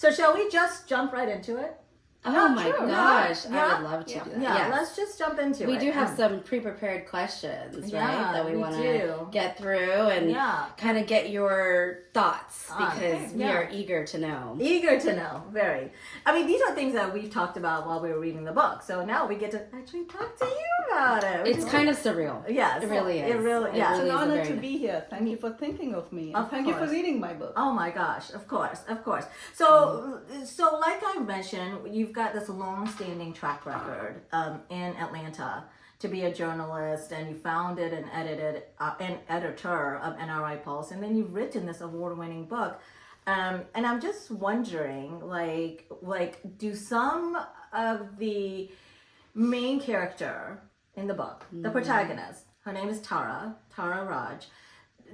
So shall we just jump right into it? Oh my gosh, Yeah. I would love to do that. Yeah, Yes. let's just jump into it. We do have some pre-prepared questions, Yeah, right? That we we want do. to get through and kind of get your thoughts because we are eager to know. Eager to know, very. I mean, these are things that we've talked about while we were reading the book. So now we get to actually talk to you about it. It's kind of surreal. Yes, it really is. It really, It's an honor to be here. Thank you for thinking of me. And thank you for reading my book. Oh my gosh, of course. So, so like I mentioned, you've got this long-standing track record in Atlanta to be a journalist, and you founded and edited an editor of NRI Pulse, and then you've written this award-winning book. And I'm just wondering, like, do some of the main character in the book, the protagonist, her name is Tara Raj,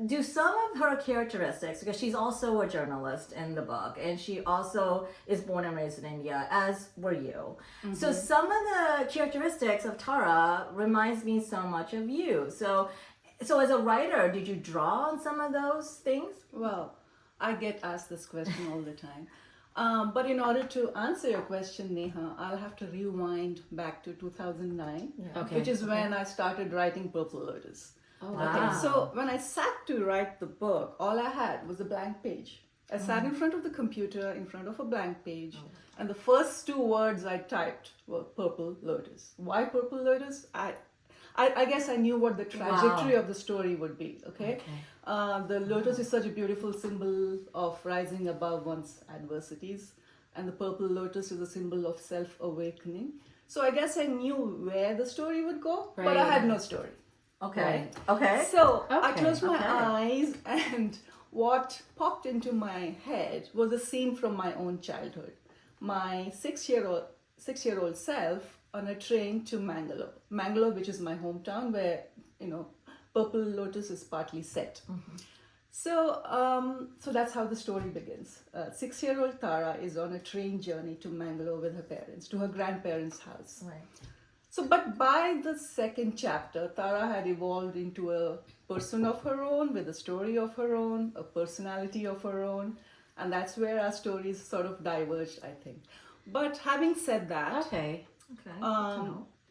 do some of her characteristics, because she's also a journalist in the book, and she also is born and raised in India, as were you. So some of the characteristics of Tara reminds me so much of you. So as a writer, did you draw on some of those things? Well, I get asked this question all the time. But in order to answer your question, Neha, I'll have to rewind back to 2009, which is when I started writing Purple Lotus. Oh, wow. Okay, so when I sat to write the book, all I had was a blank page. I sat in front of the computer, in front of a blank page, and the first two words I typed were Purple Lotus. Why Purple Lotus? I guess I knew what the trajectory of the story would be, okay? The lotus is such a beautiful symbol of rising above one's adversities, and the purple lotus is a symbol of self-awakening. So I guess I knew where the story would go, but I had no story. Okay. So I closed my eyes, and what popped into my head was a scene from my own childhood. My six-year-old self on a train to Mangalore, which is my hometown, where Purple Lotus is partly set. So that's how the story begins. 6-year-old Tara is on a train journey to Mangalore with her parents, to her grandparents' house. Right. So, but by the second chapter, Tara had evolved into a person of her own, with a story of her own, a personality of her own, and that's where our stories sort of diverged, I think. But having said that,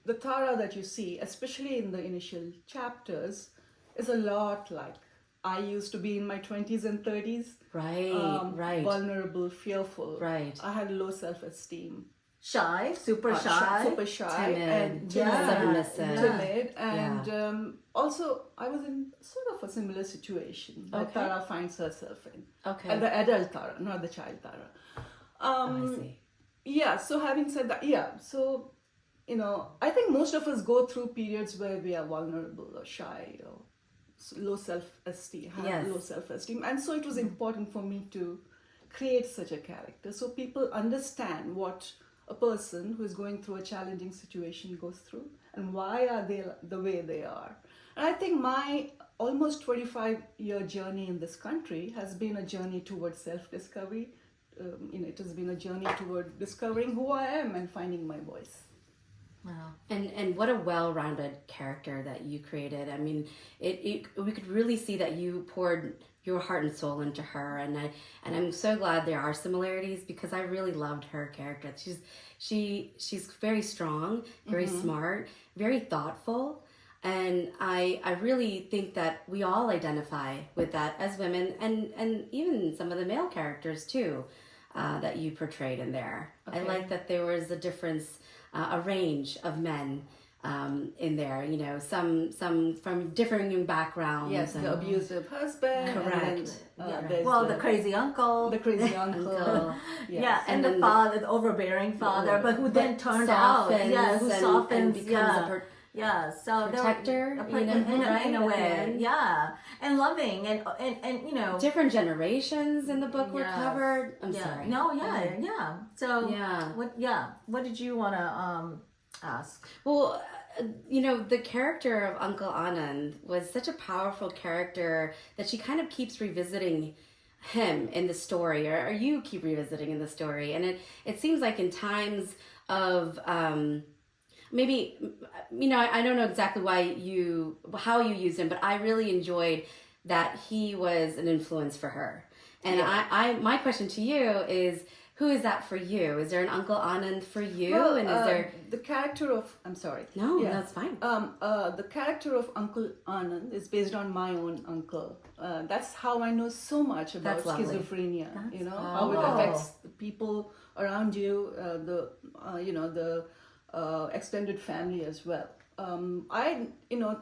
the Tara that you see, especially in the initial chapters, is a lot like I used to be in my 20s and 30s. Right. Vulnerable, fearful. Right. I had low self-esteem. Shy, super shy, timid, timid, and also I was in sort of a similar situation that Tara finds herself in. And the adult Tara, not the child Tara. I see. Yeah. So having said that, so I think most of us go through periods where we are vulnerable or shy or low self-esteem, low self-esteem, and so it was important for me to create such a character so people understand what a person who is going through a challenging situation goes through and why are they the way they are. And I think my almost 25-year journey in this country has been a journey towards self-discovery. It has been a journey toward discovering who I am and finding my voice. Wow. And what a well-rounded character that you created. I mean, we could really see that you poured your heart and soul into her, and I'm so glad there are similarities because I really loved her character. She's very strong, very smart, very thoughtful, and I really think that we all identify with that as women, and even some of the male characters too that you portrayed in there. I like that there was a difference. A range of men in there, some from differing backgrounds. Yes, the abusive husband. Correct. The crazy uncle. The crazy uncle. Yes. And the father, the overbearing father, but who then turned out, who softens, and becomes so protector, in a way, and loving, and different generations in the book were covered. I'm sorry. No, So what did you want to ask? Well, the character of Uncle Anand was such a powerful character that she kind of keeps revisiting him in the story, or you keep revisiting in the story, and it seems like in times of maybe, I don't know exactly how you used him, but I really enjoyed that he was an influence for her. And my question to you is, who is that for you? Is there an Uncle Anand for you? Well, and is there the character of, I'm sorry. No, Yeah. that's fine. The character of Uncle Anand is based on my own uncle. That's how I know so much about That's lovely. schizophrenia. That's How it wow. affects the people around you, the extended family as well.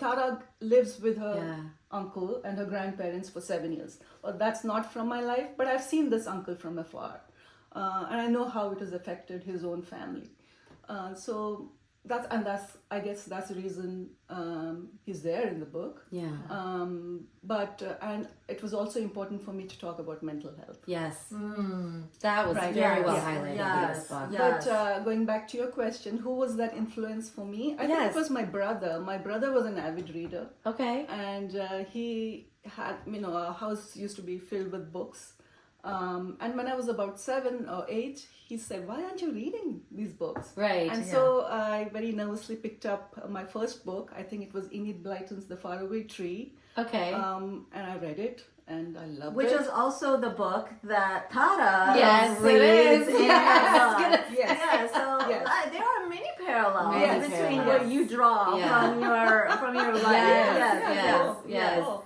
Tara lives with her Yeah. uncle and her grandparents for 7 years. Well, that's not from my life, but I've seen this uncle from afar, and I know how it has affected his own family. So I guess that's the reason he's there in the book. Yeah. And it was also important for me to talk about mental health. Yes. That was Right. very well Yes. highlighted in Yes. this book. Yes. But going back to your question, who was that influence for me? I think Yes. it was my brother. My brother was an avid reader, Okay. and he had, our house used to be filled with books. And when I was about 7 or 8, he said, "Why aren't you reading these books?" Right. And so I very nervously picked up my first book. I think it was Enid Blyton's The Faraway Tree. Okay. And I read it, and I loved Which it. is also the book that Tara Yes, it reads is. in Yes. her book. Yes. Yeah, so Yes. there are many parallels Many between parallels. what you draw Yeah. from your life. Yes, Yes, yes. yes. Oh,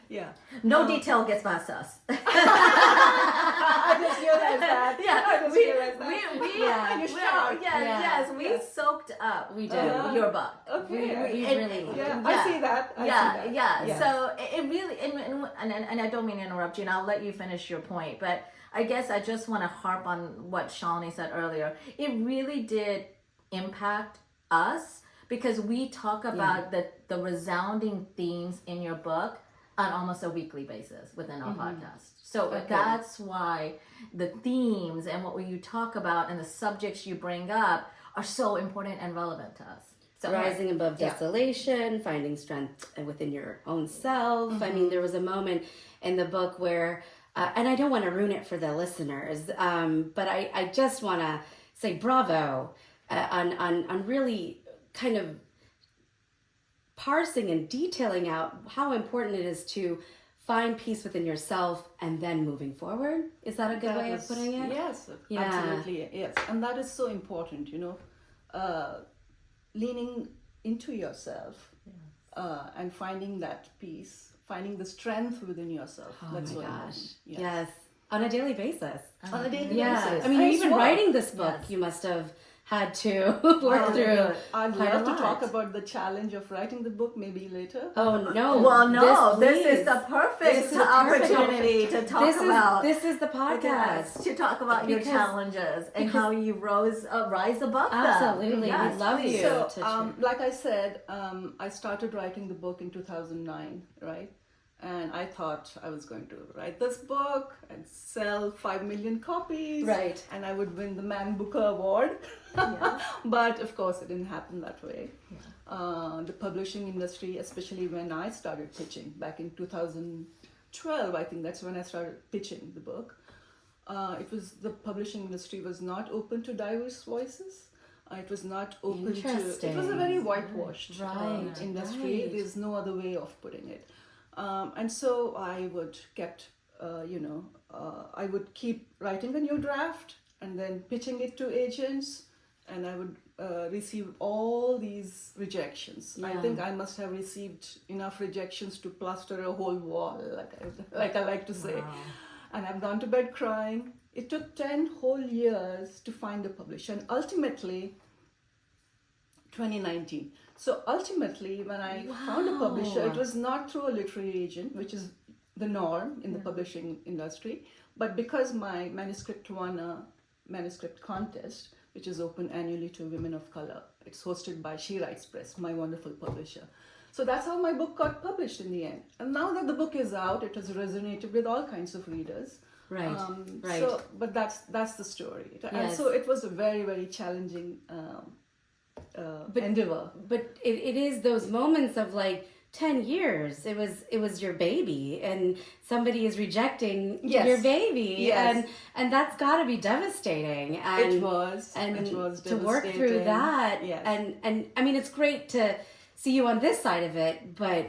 yeah. No detail gets past us. I just realized that. I just realized that. You're sharp. Yes, we Yes. soaked up We did. your book. Okay. We And- really loved Yeah, it. I see that. I see that. Yeah. So it really, and I don't mean to interrupt you, and I'll let you finish your point, but I guess I just want to harp on what Shalini said earlier. It really did impact us because we talk about the resounding themes in your book on almost a weekly basis within our podcast. So that's why the themes and what you talk about and the subjects you bring up are so important and relevant to us. So Rising above desolation, finding strength within your own self. I mean, there was a moment in the book where, and I don't want to ruin it for the listeners, but I just want to say bravo on really kind of parsing and detailing out how important it is to find peace within yourself and then moving forward. Is that a good way of putting it? Yes, Yeah. absolutely. Yes. And that is so important, leaning into yourself and finding that peace, finding the strength within yourself. Oh That's my so gosh. important. Yes. On a daily basis. On a daily Yeah. basis. I mean, even swore. writing this book, Yes. you must have had to work through. I'd quite a love to talk lot. about the challenge of writing the book maybe later. Oh no! Well, no, this please. is the perfect This is the perfect opportunity to talk This about. this is the podcast. Yes, to talk about your Because- challenges and how you rise above them. Absolutely, Yes, we love please. you. So, to share. like I said, I started writing the book in 2009, right? And I thought I was going to write this book and sell 5 million copies. Right. And I would win the Man Booker Award. But of course, it didn't happen that way. The publishing industry, especially when I started pitching back in 2012, I think that's when I started pitching the book. The publishing industry was not open to diverse voices. It was not open to. It was a very whitewashed Right, industry. right. There's no other way of putting it. And so I would I would keep writing a new draft and then pitching it to agents, and I would receive all these rejections. I Yeah. think I must have received enough rejections to plaster a whole wall, like I like to say. Wow. And I've gone to bed crying. It took 10 whole years to find a publisher, and ultimately 2019. So ultimately, when I found a publisher, it was not through a literary agent, which is the norm in the publishing industry, but because my manuscript won a manuscript contest, which is open annually to women of color. It's hosted by She Writes Press, my wonderful publisher. So that's how my book got published in the end. And now that the book is out, it has resonated with all kinds of readers. Right. Right. So, but that's the story. And Yes. so it was a very, very challenging endeavor. But it is those moments of like 10 years. It was your baby, and somebody is rejecting Yes. your baby, Yes. and that's got to be devastating. And It was to work through devastating. that. Yes. And I mean, it's great to see you on this side of it, but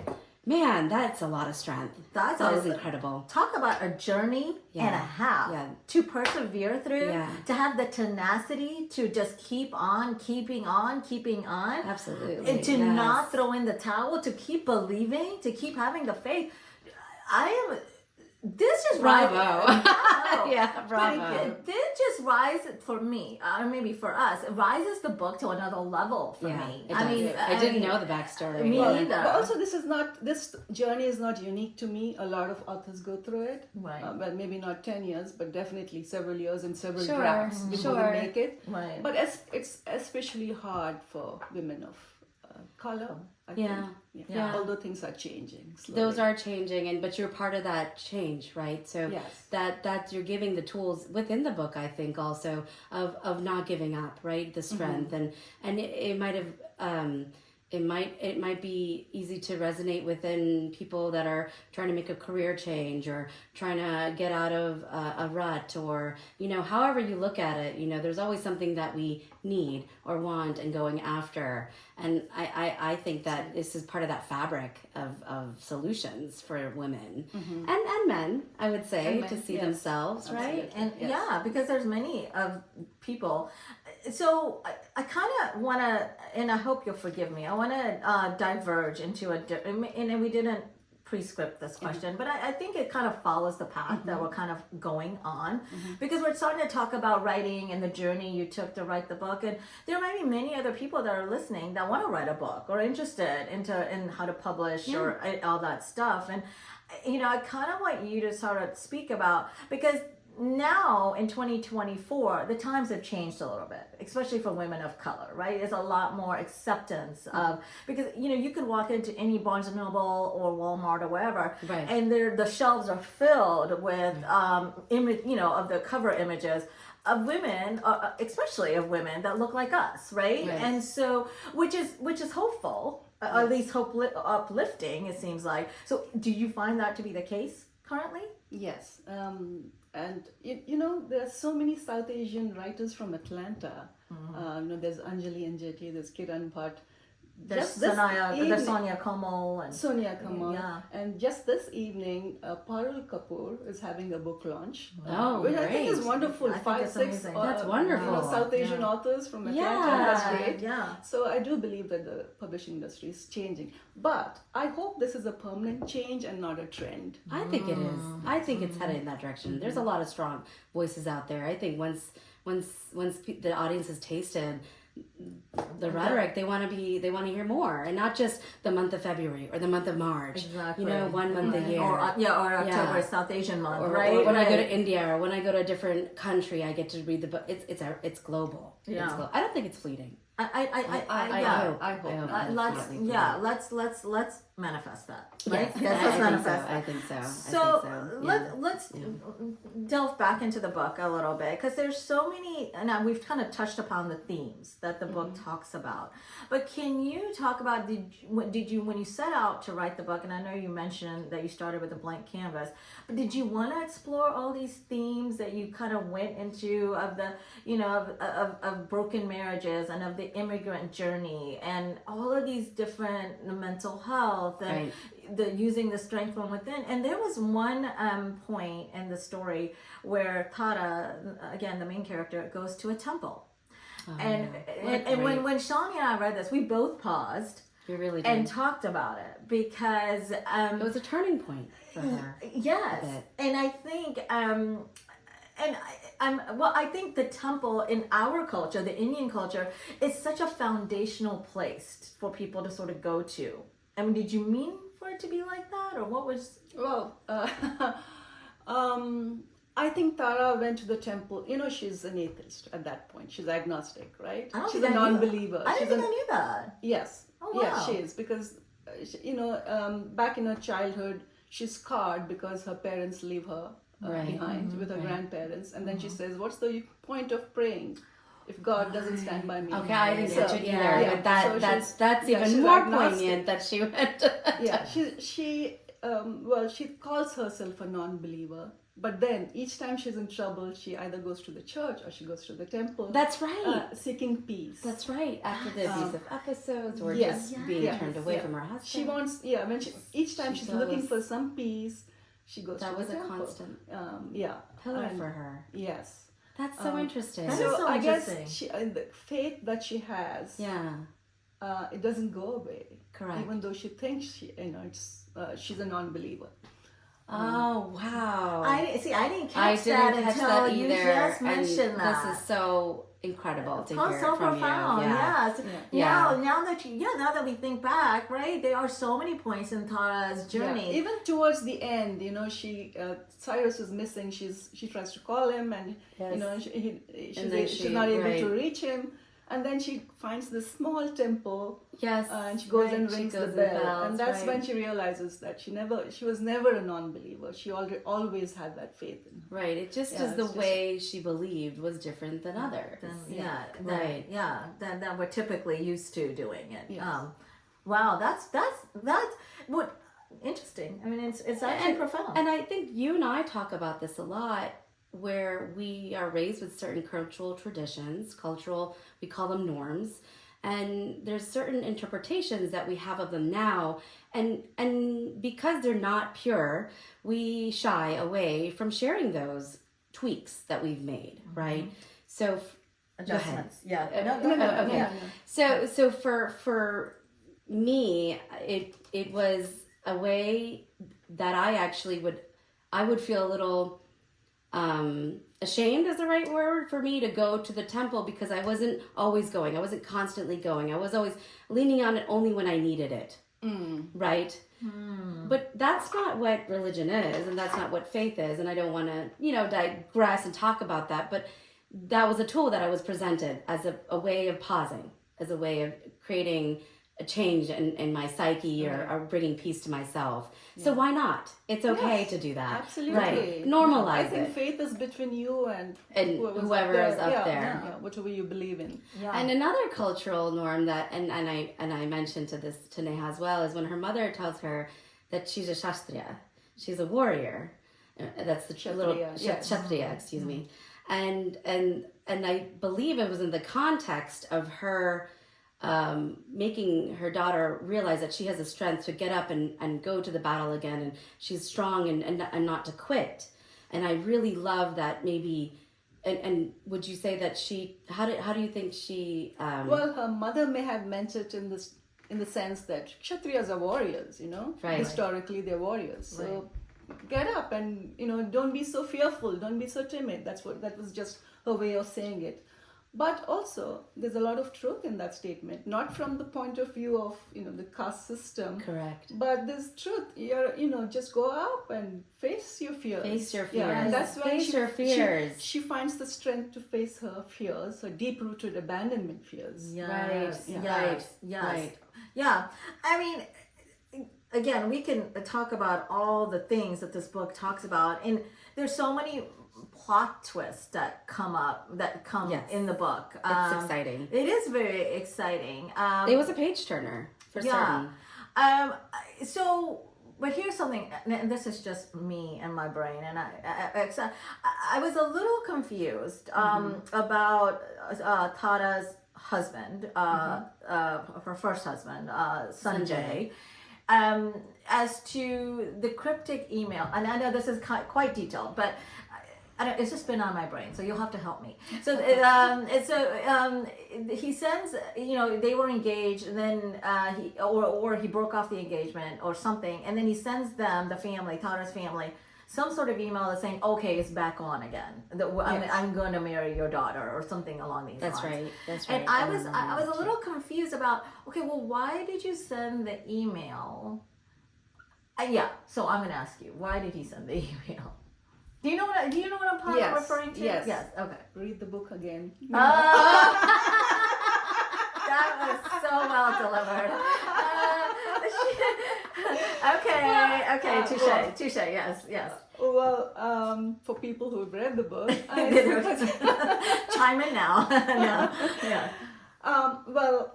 Man, that's a lot of strength. That is incredible. Talk about a journey and a half to persevere through, to have the tenacity to just keep on, keeping on. Absolutely. And to not throw in the towel, to keep believing, to keep having the faith. This just bravo. Bravo. But this just rises for me, or maybe for us, it rises the book to another level for me. I didn't know the backstory. Me either. But also, this journey is not unique to me. A lot of authors go through it. Right. Well, maybe not 10 years, but definitely several years and several drafts before we make it. Right. But it's especially hard for women of color. I think. Although things are changing slowly. Those are changing, but you're part of that change, right? So that you're giving the tools within the book, I think, also of not giving up, right? The strength, and it might have. It might be easy to resonate within people that are trying to make a career change or trying to get out of a rut, or however you look at it, there's always something that we need or want and going after. And I think that this is part of that fabric of solutions for women and men, I would say, to see themselves, right? And because there's many of people. So I kind of want to, and I hope you'll forgive me, I want to diverge into and we didn't pre-script this question, but I think it kind of follows the path that we're kind of going on, because we're starting to talk about writing and the journey you took to write the book, and there might be many other people that are listening that want to write a book or interested in how to publish or all that stuff. And I kind of want you to sort of speak about, because now in 2024, the times have changed a little bit, especially for women of color, right? There's a lot more acceptance of, because you could walk into any Barnes and Noble or Walmart or wherever, and the shelves are filled with of the cover images of women, especially of women that look like us, right? And so, which is hopeful, at least uplifting, it seems like. So, do you find that to be the case currently? Yes. And there are so many South Asian writers from Atlanta. There's Anjali Anjeti, there's Kiran Bhatt. There's Sonia Kamal. And just this evening, Purple Kapoor is having a book launch. Which I think is wonderful. That's 5-6 That's wonderful. South Asian authors from Atlanta. That's great. So I do believe that the publishing industry is changing. But I hope this is a permanent change and not a trend. I think it is. I think it's headed in that direction. There's a lot of strong voices out there. I think once the audience has tasted the rhetoric, they want to hear more, and not just the month of February or the month of March. Exactly. 1 month a year. Or October, South Asian month, or, right? Or when I go to India, or when I go to a different country, I get to read the book. It's global. Yeah. It's I don't think it's fleeting. I hope. Let's manifest that, right? Yes, let's manifest that. I think so. So let's delve back into the book a little bit, because there's so many, and we've kind of touched upon the themes that the book talks about. But can you talk about, did you when you set out to write the book, and I know you mentioned that you started with a blank canvas, but did you want to explore all these themes that you kind of went into of the of broken marriages and of the immigrant journey and all of these different mental health and the using the strength from within? And there was one point in the story where Tara, again the main character, goes to a temple. And when Shalini and I read this, we both paused. We really did. And talked about it, because it was a turning point for her. Yes, and I think I think the temple in our culture, the Indian culture, is such a foundational place for people to sort of go to. I mean, did you mean for it to be like that, or what was? Well, I think Tara went to the temple. She's an atheist at that point. She's agnostic, right? She's a non-believer. I didn't think I knew that. Yes. Oh, wow. Yeah, she is, because back in her childhood, she's scarred because her parents leave her behind with her grandparents, and then she says, "What's the point of praying if God doesn't stand by me?" Okay, I didn't catch it either. But that's even more poignant that she went. She calls herself a non-believer, But then each time she's in trouble, she either goes to the church or she goes to the temple. That's right. Seeking peace. That's right. After the abusive episodes or yes, just being turned away from her husband. She wants, when each time she's looking for some peace, she goes to the temple. That was a constant pillar for her. Yes. That's so interesting. That is so I interesting. guess the faith that she has, it doesn't go away. Correct. Even though she thinks she's a non-believer. Oh wow! I didn't catch that until you just mentioned that. This is so incredible to hear so from profound. you. Yes. Yeah. Now that we think back, right? There are so many points in Tara's journey. Yeah. Even towards the end, Cyrus is missing. She tries to call him, and she's not able to reach him. And then she finds this small temple. Yes. And she goes and rings the bell. And that's when she realizes that she was never a non-believer. She always had that faith in her. Right. It just is the way she believed was different than others. That we're typically used to doing it. Yes. Wow, that's what interesting. I mean, it's actually profound. And I think you and I talk about this a lot, where we are raised with certain cultural traditions, we call them norms, and there's certain interpretations that we have of them now, and because they're not pure, we shy away from sharing those tweaks that we've made, right? So adjustments. No, okay. So for me, it was a way that I would feel a little ashamed is the right word for me to go to the temple, because I wasn't always going. I wasn't constantly going. I was always leaning on it only when I needed it. Right? But that's not what religion is, and that's not what faith is, and I don't want to, digress and talk about that, but that was a tool that I was presented as a way of pausing, as a way of creating a change in my psyche or bringing peace to myself. So why not? It's okay to do that. Absolutely. Right. Normalize it. I think faith is between you and whoever is up there. Yeah, whatever you believe in. Yeah. And another cultural norm that, and I mentioned to Neha as well, is when her mother tells her that she's a Shastriya. She's a warrior. That's the Kshatriya, excuse me. And I believe it was in the context of her making her daughter realize that she has the strength to get up and go to the battle again, and she's strong and not to quit. And I really love that. Maybe and would you say that how do you think she well, her mother may have meant it in the sense that Kshatriyas are warriors, right. Historically they're warriors, so get up and don't be so fearful, don't be so timid. That was just her way of saying it. But also, there's a lot of truth in that statement, not from the point of view of, the caste system. Correct. But there's truth. Just go up and face your fears. Face your fears. Yeah, and that's when your fears. She finds the strength to face her fears, her deep-rooted abandonment fears. Yes. Right. Right. Yeah. I mean, again, we can talk about all the things that this book talks about, and there's so many plot twists that come in the book. It's exciting. It is very exciting. It was a page turner for certain. But here's something, and this is just me and my brain, and I was a little confused about Tara's husband, her first husband, Sanjay. As to the cryptic email, and I know this is quite detailed, but it's just been on my brain, so you'll have to help me. So, he sends, they were engaged, and then he broke off the engagement or something, and then he sends them, the family, Tara's family, some sort of email that's saying, okay, it's back on again. I'm going to marry your daughter, or something along these lines. That's right. And I was a little confused about, okay, well, why did you send the email? So I'm going to ask you, why did he send the email? Do you know what I'm referring to? Yes. Okay. Read the book again. That was so well delivered. Okay. Touche. Yes. Well, for people who've read the book, chime in now. No. Yeah. Well,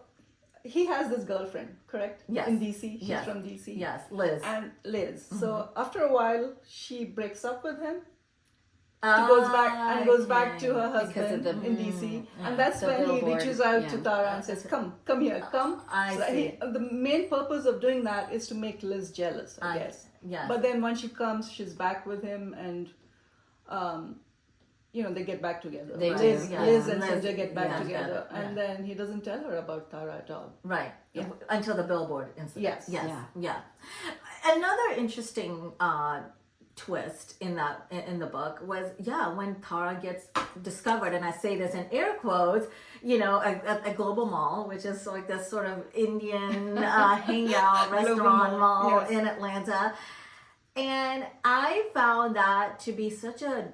he has this girlfriend, correct? Yes. In DC. She's from DC. Yes, Liz. And Liz. So after a while, she breaks up with him. goes back to her Because of husband the- in DC, and that's the when he billboard, reaches out yeah. to Tara and says, "Come here, come." I So see. the main purpose of doing that is to make Liz jealous, I guess. Yes. But then when she comes, she's back with him, and they get back together. They do, Liz, yeah. Liz and Liz, Sanjay get back yeah, together, yeah. and then he doesn't tell her about Tara at all. Right. Yeah. Until the billboard incident. Yes. Yeah. Another interesting twist in the book was when Tara gets discovered, and I say this in air quotes, at a global mall, which is like this sort of Indian hangout restaurant mall yes. in Atlanta, and I found that to be such a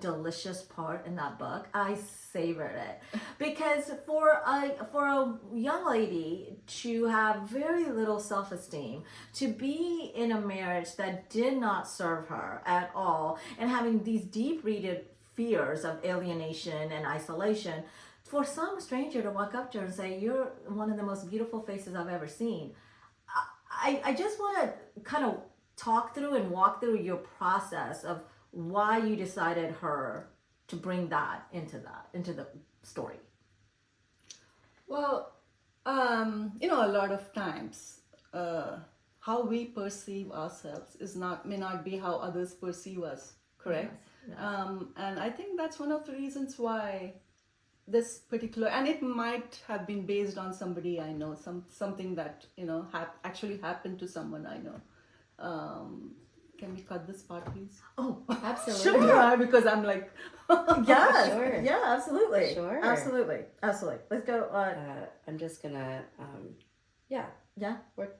delicious part in that book. I savored it because for a young lady to have very little self-esteem, to be in a marriage that did not serve her at all, and having these deep-rooted fears of alienation and isolation, for some stranger to walk up to her and say, "You're one of the most beautiful faces I've ever seen." I just want to kind of talk through and walk through your process of why you decided her to bring that into the story. Well, a lot of times, how we perceive ourselves may not be how others perceive us. Correct. Yes. And I think that's one of the reasons why this particular, and it might have been based on somebody I know, something that actually happened to someone I know. Can we cut this part, please? Oh, Absolutely. sure. Because I'm like, Yes. Sure. Yeah, absolutely. Sure. Absolutely. Let's go. I'm just gonna, yeah, Yeah. we're